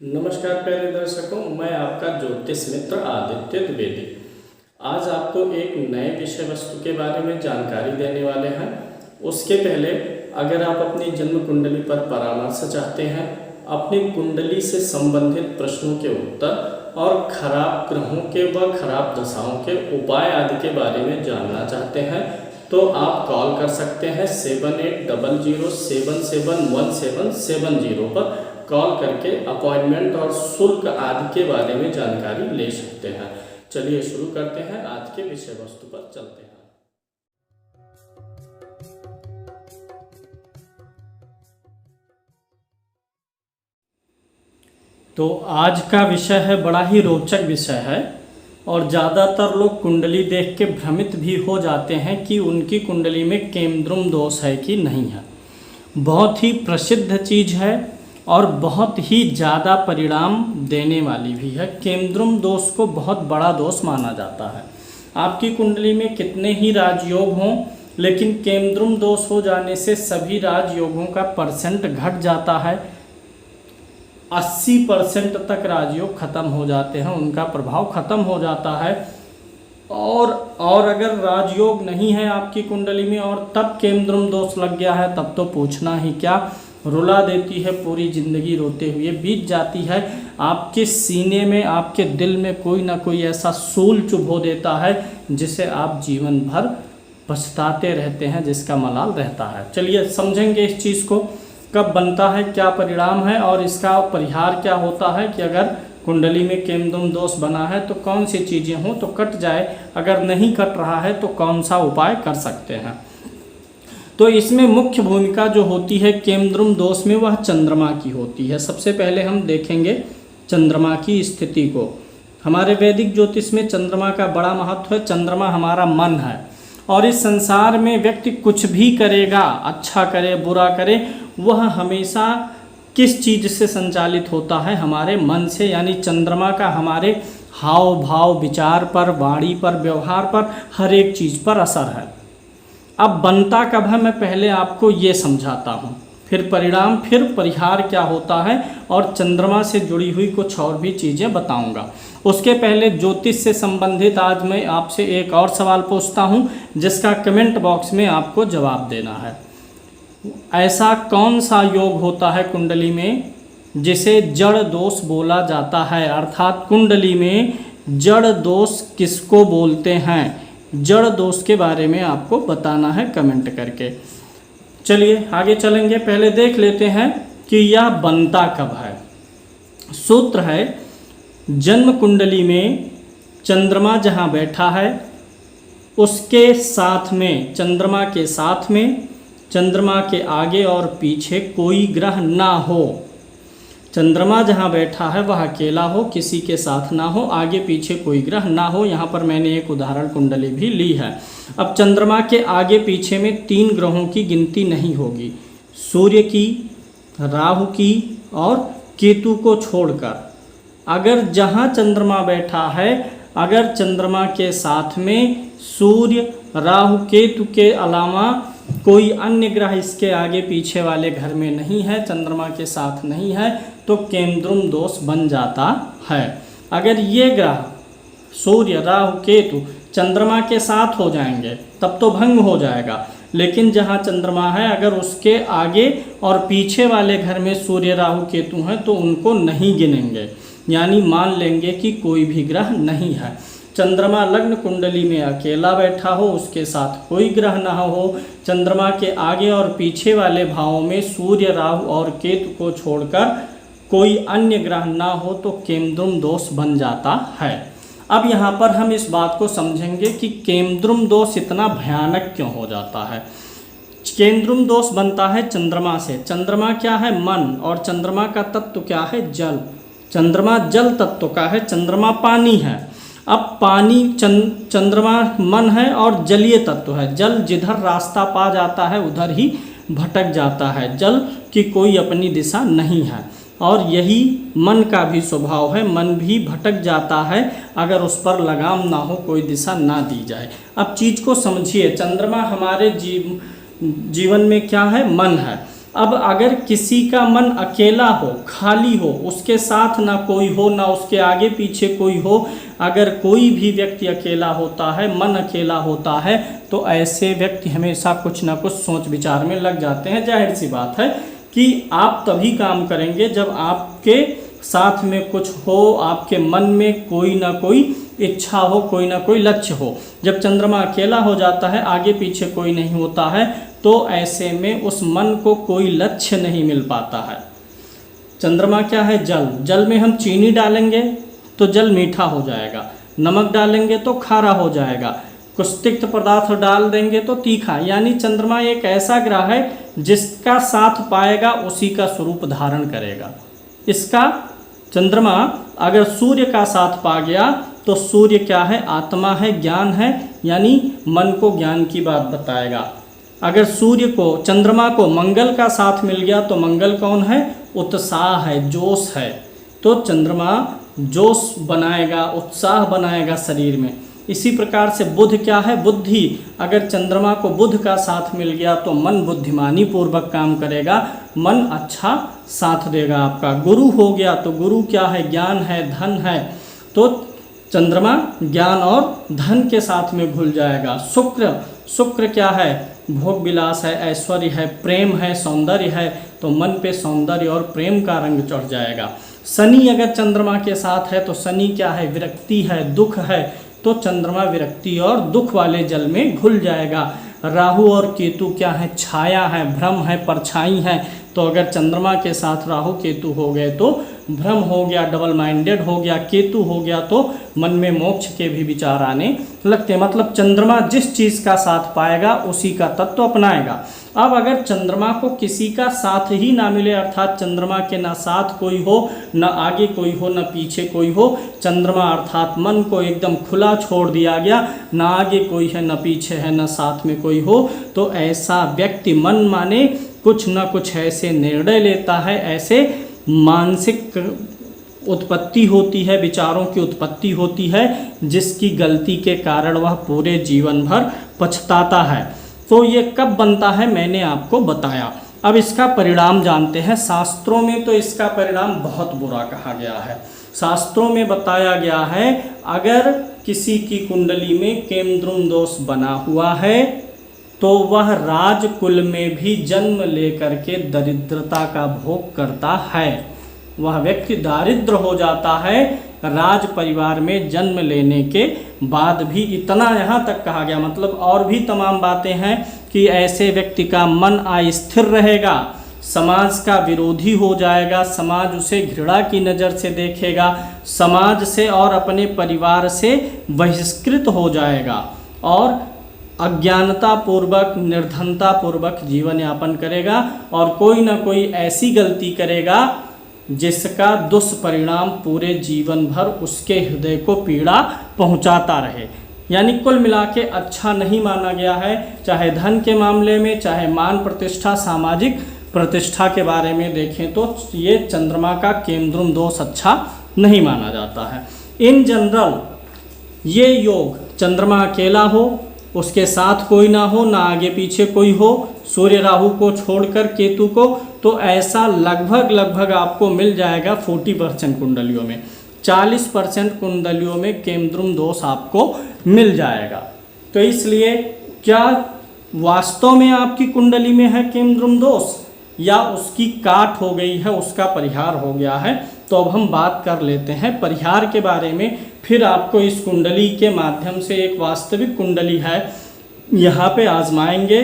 नमस्कार प्यारे दर्शकों, मैं आपका ज्योतिष मित्र आदित्य द्विवेदी। आज आपको एक नए विषय वस्तु के बारे में जानकारी देने वाले हैं। उसके पहले अगर आप अपनी जन्म कुंडली पर परामर्श चाहते हैं, अपनी कुंडली से संबंधित प्रश्नों के उत्तर और खराब ग्रहों के व खराब दशाओं के उपाय आदि के बारे में जानना चाहते हैं, तो आप कॉल कर सकते हैं 7800771770 पर कॉल करके अपॉइंटमेंट और शुल्क आदि के बारे में जानकारी ले सकते हैं। चलिए शुरू करते हैं, आज के विषय वस्तु पर चलते हैं। तो आज का विषय है, बड़ा ही रोचक विषय है और ज़्यादातर लोग कुंडली देख के भ्रमित भी हो जाते हैं कि उनकी कुंडली में केमद्रुम दोष है कि नहीं है। बहुत ही प्रसिद्ध चीज़ है और बहुत ही ज़्यादा परिणाम देने वाली भी है। केमद्रुम दोष को बहुत बड़ा दोष माना जाता है। आपकी कुंडली में कितने ही राजयोग हों, लेकिन केमद्रुम दोष हो जाने से सभी राजयोगों का परसेंट घट जाता है। 80% तक राजयोग खत्म हो जाते हैं, उनका प्रभाव खत्म हो जाता है। और अगर राजयोग नहीं है आपकी कुंडली में और तब केमद्रुम दोष लग गया है, तब तो पूछना ही क्या, रुला देती है। पूरी ज़िंदगी रोते हुए बीत जाती है। आपके सीने में, आपके दिल में कोई ना कोई ऐसा सूल चुभो देता है जिसे आप जीवन भर पछताते रहते हैं, जिसका मलाल रहता है। चलिए समझेंगे इस चीज़ को, कब बनता है, क्या परिणाम है और इसका परिहार क्या होता है कि अगर कुंडली में केमद्रुम दोष बना है तो कौन सी चीज़ें हों तो कट जाए, अगर नहीं कट रहा है तो कौन सा उपाय कर सकते हैं। तो इसमें मुख्य भूमिका जो होती है केमद्रुम दोष में, वह चंद्रमा की होती है। सबसे पहले हम देखेंगे चंद्रमा की स्थिति को। हमारे वैदिक ज्योतिष में चंद्रमा का बड़ा महत्व है। चंद्रमा हमारा मन है और इस संसार में व्यक्ति कुछ भी करेगा, अच्छा करे बुरा करे, वह हमेशा किस चीज़ से संचालित होता है, हमारे मन से। यानी चंद्रमा का हमारे हाव भाव, विचार पर, वाणी पर, व्यवहार पर, हर एक चीज़ पर असर है। अब बनता कब है, मैं पहले आपको ये समझाता हूँ, फिर परिणाम, फिर परिहार क्या होता है और चंद्रमा से जुड़ी हुई कुछ और भी चीज़ें बताऊँगा। उसके पहले ज्योतिष से संबंधित आज मैं आपसे एक और सवाल पूछता हूँ, जिसका कमेंट बॉक्स में आपको जवाब देना है। ऐसा कौन सा योग होता है कुंडली में जिसे जड़ दोष बोला जाता है, अर्थात कुंडली में जड़ दोष किसको बोलते हैं? जड़ दोष के बारे में आपको बताना है कमेंट करके। चलिए आगे चलेंगे, पहले देख लेते हैं कि यह बनता कब है। सूत्र है, जन्म कुंडली में चंद्रमा जहाँ बैठा है उसके साथ में, चंद्रमा के साथ में, चंद्रमा के आगे और पीछे कोई ग्रह ना हो। चंद्रमा जहाँ बैठा है वह अकेला हो, किसी के साथ ना हो, आगे पीछे कोई ग्रह ना हो। यहाँ पर मैंने एक उदाहरण कुंडली भी ली है। अब चंद्रमा के आगे पीछे में 3 ग्रहों की गिनती नहीं होगी, सूर्य की, राहु की और केतु को छोड़कर। अगर जहाँ चंद्रमा बैठा है, अगर चंद्रमा के साथ में सूर्य, राहु, केतु के अलावा कोई अन्य ग्रह इसके आगे पीछे वाले घर में नहीं है, चंद्रमा के साथ नहीं है, तो केमद्रुम दोष बन जाता है। अगर ये ग्रह सूर्य, राहु, केतु चंद्रमा के साथ हो जाएंगे तब तो भंग हो जाएगा, लेकिन जहाँ चंद्रमा है अगर उसके आगे और पीछे वाले घर में सूर्य, राहु, केतु हैं तो उनको नहीं गिनेंगे, यानी मान लेंगे कि कोई भी ग्रह नहीं है। चंद्रमा लग्न कुंडली में अकेला बैठा हो, उसके साथ कोई ग्रह ना हो, चंद्रमा के आगे और पीछे वाले भावों में सूर्य, राहु और केतु को छोड़कर कोई अन्य ग्रह ना हो, तो केमद्रुम दोष बन जाता है। अब यहाँ पर हम इस बात को समझेंगे कि केमद्रुम दोष इतना भयानक क्यों हो जाता है। केमद्रुम दोष बनता है चंद्रमा से। चंद्रमा क्या है? मन। और चंद्रमा का तत्व क्या है? जल। चंद्रमा जल तत्व का है, चंद्रमा पानी है। अब पानी, चंद्रमा मन है और जलीय तत्व है। जल जिधर रास्ता पा जाता है उधर ही भटक जाता है, जल की कोई अपनी दिशा नहीं है। और यही मन का भी स्वभाव है, मन भी भटक जाता है अगर उस पर लगाम ना हो, कोई दिशा ना दी जाए। अब चीज़ को समझिए, चंद्रमा हमारे जीवन में क्या है? मन है। अब अगर किसी का मन अकेला हो, खाली हो, उसके साथ ना कोई हो, ना उसके आगे पीछे कोई हो, अगर कोई भी व्यक्ति अकेला होता है, मन अकेला होता है, तो ऐसे व्यक्ति हमेशा कुछ ना कुछ सोच विचार में लग जाते हैं। जाहिर सी बात है कि आप तभी काम करेंगे जब आपके साथ में कुछ हो, आपके मन में कोई ना कोई इच्छा हो, कोई ना कोई लक्ष्य हो। जब चंद्रमा अकेला हो जाता है, आगे पीछे कोई नहीं होता है, तो ऐसे में उस मन को कोई लक्ष्य नहीं मिल पाता है। चंद्रमा क्या है? जल। जल में हम चीनी डालेंगे तो जल मीठा हो जाएगा, नमक डालेंगे तो खारा हो जाएगा, कुछ तिक्त पदार्थ डाल देंगे तो तीखा। यानी चंद्रमा एक ऐसा ग्रह है जिसका साथ पाएगा उसी का स्वरूप धारण करेगा। इसका चंद्रमा अगर सूर्य का साथ पा गया तो सूर्य क्या है? आत्मा है, ज्ञान है, यानी मन को ज्ञान की बात बताएगा। अगर सूर्य को, चंद्रमा को मंगल का साथ मिल गया तो मंगल कौन है? उत्साह है, जोश है। तो चंद्रमा जोश बनाएगा, उत्साह बनाएगा शरीर में। इसी प्रकार से बुध क्या है? बुद्धि। अगर चंद्रमा को बुध का साथ मिल गया तो मन बुद्धिमानी पूर्वक काम करेगा, मन अच्छा साथ देगा आपका। गुरु हो गया तो गुरु क्या है? ज्ञान है, धन है, तो चंद्रमा ज्ञान और धन के साथ में घुल जाएगा। शुक्र, शुक्र क्या है? भोग विलास है, ऐश्वर्य है, प्रेम है, सौंदर्य है, तो मन पे सौंदर्य और प्रेम का रंग चढ़ जाएगा। शनि अगर चंद्रमा के साथ है तो शनि क्या है? विरक्ति है, दुख है, तो चंद्रमा विरक्ति और दुख वाले जल में घुल जाएगा। राहु और केतु क्या है? छाया है, भ्रम है, परछाई है, तो अगर चंद्रमा के साथ राहु केतु हो गए तो भ्रम हो गया, डबल माइंडेड हो गया। केतु हो गया तो मन में मोक्ष के भी विचार आने लगते हैं। मतलब चंद्रमा जिस चीज़ का साथ पाएगा उसी का तत्व अपनाएगा। अब अगर चंद्रमा को किसी का साथ ही ना मिले, अर्थात चंद्रमा के ना साथ कोई हो, ना आगे कोई हो, ना पीछे कोई हो, चंद्रमा अर्थात मन को एकदम खुला छोड़ दिया गया, ना आगे कोई है, ना पीछे है, ना साथ में कोई हो, तो ऐसा व्यक्ति मन माने कुछ न कुछ ऐसे निर्णय लेता है, ऐसे मानसिक उत्पत्ति होती है, विचारों की उत्पत्ति होती है, जिसकी गलती के कारण वह पूरे जीवन भर पछताता है। तो ये कब बनता है मैंने आपको बताया। अब इसका परिणाम जानते हैं। शास्त्रों में तो इसका परिणाम बहुत बुरा कहा गया है। शास्त्रों में बताया गया है अगर किसी की कुंडली में केमद्रुम दोष बना हुआ है तो वह राजकुल में भी जन्म लेकर के दरिद्रता का भोग करता है। वह व्यक्ति दारिद्र हो जाता है राज परिवार में जन्म लेने के बाद भी। इतना यहाँ तक कहा गया, मतलब और भी तमाम बातें हैं कि ऐसे व्यक्ति का मन अस्थिर रहेगा, समाज का विरोधी हो जाएगा, समाज उसे घृणा की नज़र से देखेगा, समाज से और अपने परिवार से बहिष्कृत हो जाएगा और अज्ञानता पूर्वक, निर्धनता पूर्वक जीवन यापन करेगा और कोई ना कोई ऐसी गलती करेगा जिसका दुष्परिणाम पूरे जीवन भर उसके हृदय को पीड़ा पहुंचाता रहे। यानी कुल मिला के अच्छा नहीं माना गया है, चाहे धन के मामले में, चाहे मान प्रतिष्ठा, सामाजिक प्रतिष्ठा के बारे में देखें तो ये चंद्रमा का केमद्रुम दोष अच्छा नहीं माना जाता है। इन जनरल ये योग चंद्रमा अकेला हो, उसके साथ कोई ना हो, ना आगे पीछे कोई हो, सूर्य राहु को छोड़कर केतु को, तो ऐसा लगभग आपको मिल जाएगा 40% कुंडलियों में। 40% कुंडलियों में केमद्रुम दोष आपको मिल जाएगा। तो इसलिए क्या वास्तव में आपकी कुंडली में है केमद्रुम दोष या उसकी काट हो गई है, उसका परिहार हो गया है? तो अब हम बात कर लेते हैं परिहार के बारे में। फिर आपको इस कुंडली के माध्यम से, एक वास्तविक कुंडली है, यहाँ पे आजमाएंगे।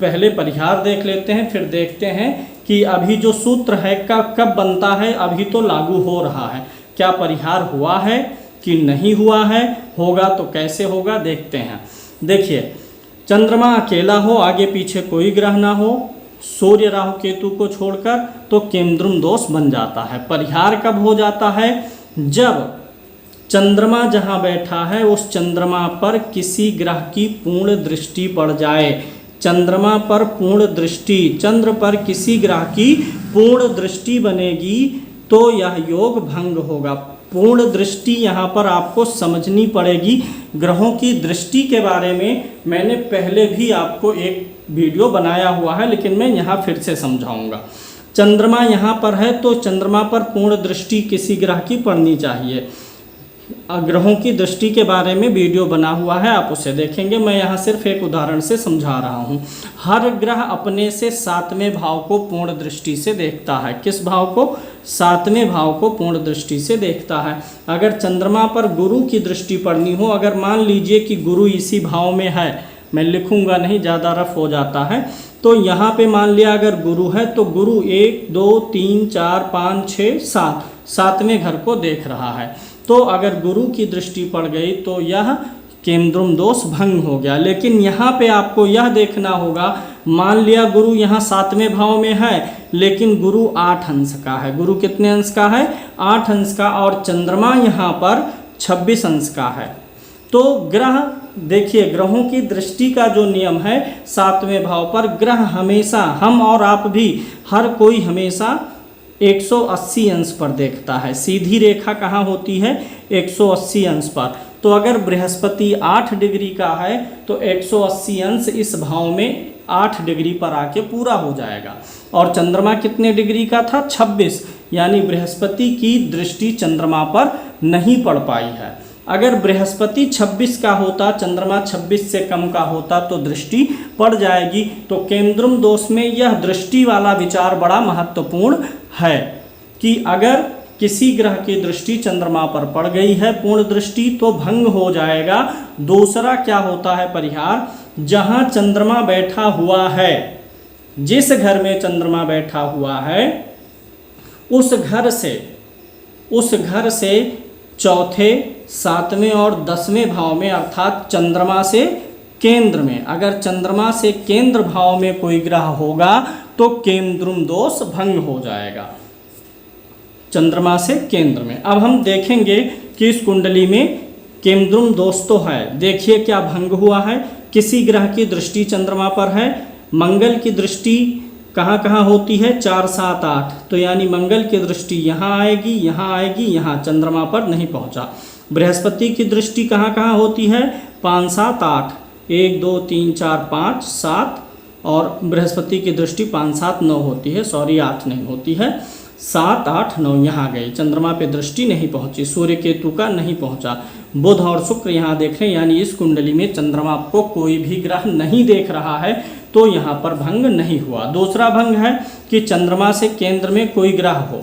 पहले परिहार देख लेते हैं, फिर देखते हैं कि अभी जो सूत्र है कब बनता है, अभी तो लागू हो रहा है, क्या परिहार हुआ है कि नहीं हुआ है, होगा तो कैसे होगा देखते हैं। देखिए, चंद्रमा अकेला हो, आगे पीछे कोई ग्रह ना हो, सूर्य राहु केतु को छोड़कर, तो केमद्रुम दोष बन जाता है। परिहार कब हो जाता है? जब चंद्रमा जहाँ बैठा है उस चंद्रमा पर किसी ग्रह की पूर्ण दृष्टि पड़ जाए। चंद्रमा पर पूर्ण दृष्टि, चंद्र पर किसी ग्रह की पूर्ण दृष्टि बनेगी तो यह योग भंग होगा। पूर्ण दृष्टि यहाँ पर आपको समझनी पड़ेगी। ग्रहों की दृष्टि के बारे में मैंने पहले भी आपको एक वीडियो बनाया हुआ है, लेकिन मैं यहाँ फिर से समझाऊंगा। चंद्रमा यहाँ पर है तो चंद्रमा पर पूर्ण दृष्टि किसी ग्रह की पड़नी चाहिए। ग्रहों की दृष्टि के बारे में वीडियो बना हुआ है, आप उसे देखेंगे। मैं यहाँ सिर्फ एक उदाहरण से समझा रहा हूँ। हर ग्रह अपने से 7वें भाव को पूर्ण दृष्टि से देखता है। किस भाव को? 7वें भाव को पूर्ण दृष्टि से देखता है। अगर चंद्रमा पर गुरु की दृष्टि पड़नी हो, अगर मान लीजिए कि गुरु इसी भाव में है, मैं लिखूंगा नहीं, ज़्यादा रफ हो जाता है, तो यहाँ पे मान लिया अगर गुरु है तो गुरु 1 2 3 4 5 6 7 7वें घर को देख रहा है। तो अगर गुरु की दृष्टि पड़ गई तो यह केमद्रुम दोष भंग हो गया। लेकिन यहाँ पे आपको यह देखना होगा, मान लिया गुरु यहाँ 7वें भाव में है, लेकिन गुरु 8 अंश का है। गुरु कितने अंश का है? 8 अंश का। और चंद्रमा यहाँ पर 26 अंश का है। तो ग्रह देखिए, ग्रहों की दृष्टि का जो नियम है 7वें भाव पर, ग्रह हमेशा, हम और आप भी, हर कोई हमेशा 180 अंश पर देखता है। सीधी रेखा कहाँ होती है? 180 अंश पर। तो अगर बृहस्पति 8 डिग्री का है तो 180 अंश इस भाव में 8 डिग्री पर आके पूरा हो जाएगा। और चंद्रमा कितने डिग्री का था? 26। यानी बृहस्पति की दृष्टि चंद्रमा पर नहीं पड़ पाई है। अगर बृहस्पति 26 का होता, चंद्रमा 26 से कम का होता तो दृष्टि पड़ जाएगी। तो केमद्रुम दोष में यह दृष्टि वाला विचार बड़ा महत्वपूर्ण है कि अगर किसी ग्रह की दृष्टि चंद्रमा पर पड़ गई है पूर्ण दृष्टि तो भंग हो जाएगा। दूसरा क्या होता है परिहार? जहां चंद्रमा बैठा हुआ है, जिस घर में चंद्रमा बैठा हुआ है, उस घर से चौथे, 7वें और 10वें भाव में, अर्थात चंद्रमा से केंद्र में, अगर चंद्रमा से केंद्र भाव में कोई ग्रह होगा तो केमद्रुम दोष भंग हो जाएगा। चंद्रमा से केंद्र में। अब हम देखेंगे कि इस कुंडली में केमद्रुम दोष तो है। देखिए क्या भंग हुआ है। किसी ग्रह की दृष्टि चंद्रमा पर है। मंगल की दृष्टि कहाँ कहाँ होती है? 4 7 8। तो यानी मंगल की दृष्टि यहाँ आएगी, यहाँ आएगी, यहाँ चंद्रमा पर नहीं पहुँचा। बृहस्पति की दृष्टि कहाँ कहाँ होती है? 5 7 8। 1 2 3 4 5 7। और बृहस्पति की दृष्टि 5 7 9 होती है, सॉरी 8 नहीं होती है, 7 8 9 यहाँ गई। चंद्रमा पे दृष्टि नहीं पहुँची। सूर्य केतु का नहीं पहुँचा। बुध और शुक्र यहाँ देख रहे हैं, यानी इस कुंडली में चंद्रमा को कोई भी ग्रह नहीं देख रहा है, तो यहाँ पर भंग नहीं हुआ। दूसरा भंग है कि चंद्रमा से केंद्र में कोई ग्रह हो।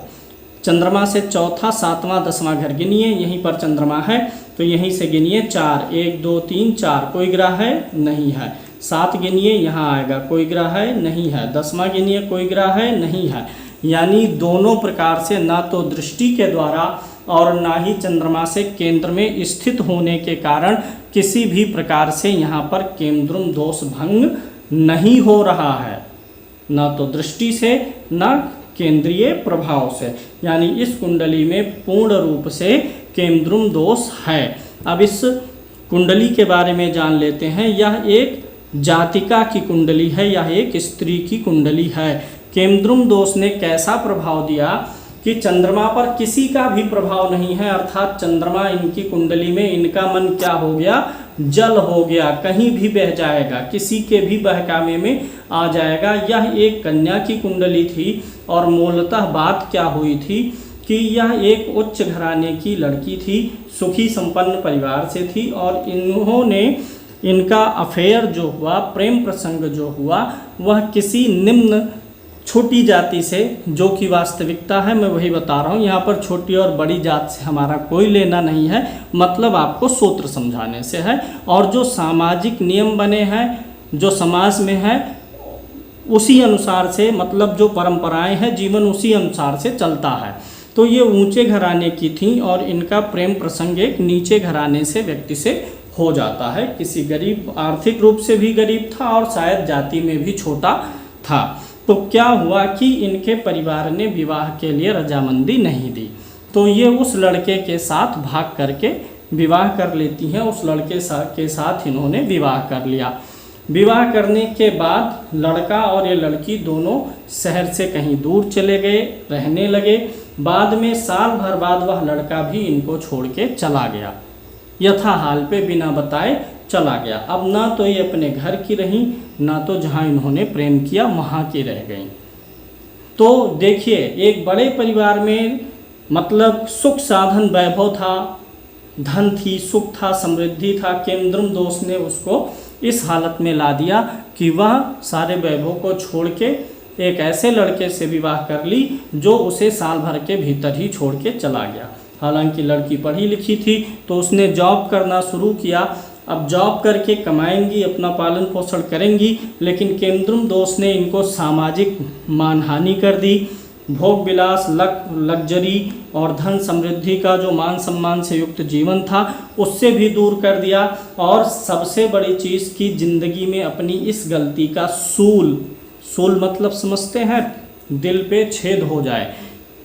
चंद्रमा से चौथा, 7वां, 10वां घर गिनिए, यहीं पर चंद्रमा है तो यहीं से गिनिए 4। 1 2 3 4। कोई ग्रह है? नहीं है। 7 गिनिए, यहाँ आएगा, कोई ग्रह है? नहीं है। 10वां गिनिए, कोई ग्रह है? नहीं है। यानी दोनों प्रकार से, ना तो दृष्टि के द्वारा और ना ही चंद्रमा से केंद्र में स्थित होने के कारण किसी भी प्रकार से यहाँ पर केमद्रुम दोष भंग नहीं हो रहा है, ना तो दृष्टि से ना केंद्रीय प्रभाव से। यानी इस कुंडली में पूर्ण रूप से केमद्रुम दोष है। अब इस कुंडली के बारे में जान लेते हैं। यह एक जातिका की कुंडली है, यह एक स्त्री की कुंडली है। केमद्रुम दोष ने कैसा प्रभाव दिया कि चंद्रमा पर किसी का भी प्रभाव नहीं है, अर्थात चंद्रमा इनकी कुंडली में, इनका मन क्या हो गया? जल हो गया, कहीं भी बह जाएगा, किसी के भी बहकावे में आ जाएगा। यह एक कन्या की कुंडली थी और मूलतः बात क्या हुई थी कि यह एक उच्च घराने की लड़की थी, सुखी संपन्न परिवार से थी और इनका अफेयर जो हुआ, प्रेम प्रसंग जो हुआ, वह किसी निम्न छोटी जाति से, जो कि वास्तविकता है, मैं वही बता रहा हूँ। यहाँ पर छोटी और बड़ी जात से हमारा कोई लेना नहीं है, मतलब आपको सूत्र समझाने से है। और जो सामाजिक नियम बने हैं, जो समाज में है, उसी अनुसार से, मतलब जो परंपराएं हैं, जीवन उसी अनुसार से चलता है। तो ये ऊंचे घराने की थी और इनका प्रेम प्रसंग एक नीचे घराने से व्यक्ति से हो जाता है। किसी गरीब, आर्थिक रूप से भी गरीब था और शायद जाति में भी छोटा था। तो क्या हुआ कि इनके परिवार ने विवाह के लिए रजामंदी नहीं दी, तो ये उस लड़के के साथ भाग करके विवाह कर लेती हैं। उस लड़के के साथ इन्होंने विवाह कर लिया। विवाह करने के बाद लड़का और ये लड़की दोनों शहर से कहीं दूर चले गए, रहने लगे। बाद में साल भर बाद वह लड़का भी इनको छोड़ के चला गया, यथा हाल पे बिना बताए चला गया। अब ना तो ये अपने घर की रहीं, ना तो जहाँ इन्होंने प्रेम किया वहाँ की रह गई। तो देखिए, एक बड़े परिवार में मतलब सुख साधन वैभव था, धन थी, सुख था, समृद्धि था। केमद्रुम दोष ने उसको इस हालत में ला दिया कि वह सारे वैभव को छोड़ के एक ऐसे लड़के से विवाह कर ली जो उसे साल भर के भीतर ही छोड़ के चला गया। हालांकि लड़की पढ़ी लिखी थी तो उसने जॉब करना शुरू किया। अब जॉब करके कमाएंगी, अपना पालन पोषण करेंगी, लेकिन केमद्रुम दोष ने इनको सामाजिक मानहानि कर दी। भोग विलास, लग्जरी और धन समृद्धि का जो मान सम्मान से युक्त जीवन था उससे भी दूर कर दिया। और सबसे बड़ी चीज़ की ज़िंदगी में अपनी इस गलती का सूल मतलब समझते हैं, दिल पे छेद हो जाए,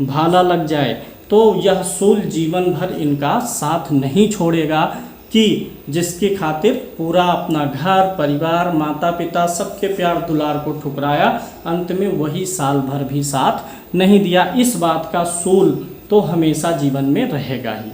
भाला लग जाए, तो यह सूल जीवन भर इनका साथ नहीं छोड़ेगा कि जिसकी खातिर पूरा अपना घर परिवार माता पिता सबके प्यार दुलार को ठुकराया, अंत में वही साल भर भी साथ नहीं दिया। इस बात का सूल तो हमेशा जीवन में रहेगा ही।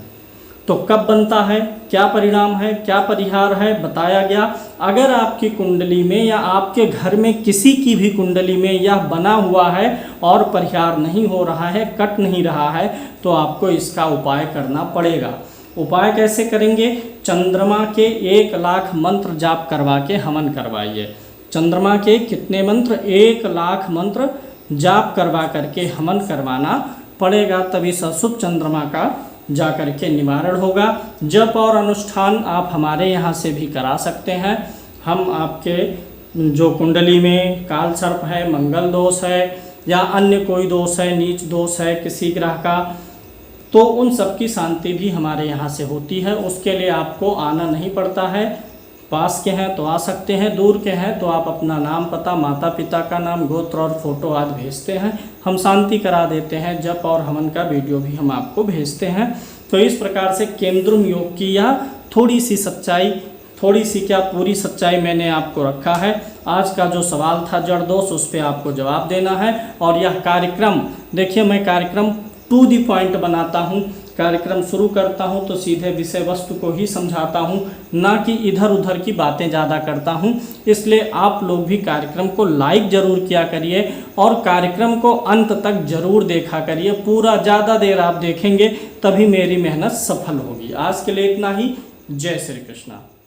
तो कब बनता है, क्या परिणाम है, क्या परिहार है, बताया गया। अगर आपकी कुंडली में या आपके घर में किसी की भी कुंडली में यह बना हुआ है और परिहार नहीं हो रहा है, कट नहीं रहा है, तो आपको इसका उपाय करना पड़ेगा। उपाय कैसे करेंगे? चंद्रमा के 1 लाख मंत्र जाप करवा के हवन करवाइए। चंद्रमा के कितने मंत्र? 1 लाख मंत्र जाप करवा करके हवन करवाना पड़ेगा, तभी अशुभ चंद्रमा का जा कर के निवारण होगा। जप और अनुष्ठान आप हमारे यहाँ से भी करा सकते हैं। हम आपके जो कुंडली में काल सर्प है, मंगल दोष है या अन्य कोई दोष है, नीच दोष है किसी ग्रह का, तो उन सब की शांति भी हमारे यहाँ से होती है। उसके लिए आपको आना नहीं पड़ता है। पास के हैं तो आ सकते हैं, दूर के हैं तो आप अपना नाम पता, माता पिता का नाम, गोत्र और फोटो आदि भेजते हैं, हम शांति करा देते हैं। जप और हवन का वीडियो भी हम आपको भेजते हैं। तो इस प्रकार से केमद्रुम योग की यह थोड़ी सी सच्चाई, थोड़ी सी क्या पूरी सच्चाई मैंने आपको रखा है। आज का जो सवाल था जड़ दोष, उस पर आपको जवाब देना है। और यह कार्यक्रम देखिए, मैं कार्यक्रम टू दी पॉइंट बनाता हूँ। कार्यक्रम शुरू करता हूं तो सीधे विषय वस्तु को ही समझाता हूं, ना कि इधर उधर की बातें ज़्यादा करता हूं। इसलिए आप लोग भी कार्यक्रम को लाइक ज़रूर किया करिए और कार्यक्रम को अंत तक ज़रूर देखा करिए। पूरा ज़्यादा देर आप देखेंगे तभी मेरी मेहनत सफल होगी। आज के लिए इतना ही। जय श्री कृष्णा।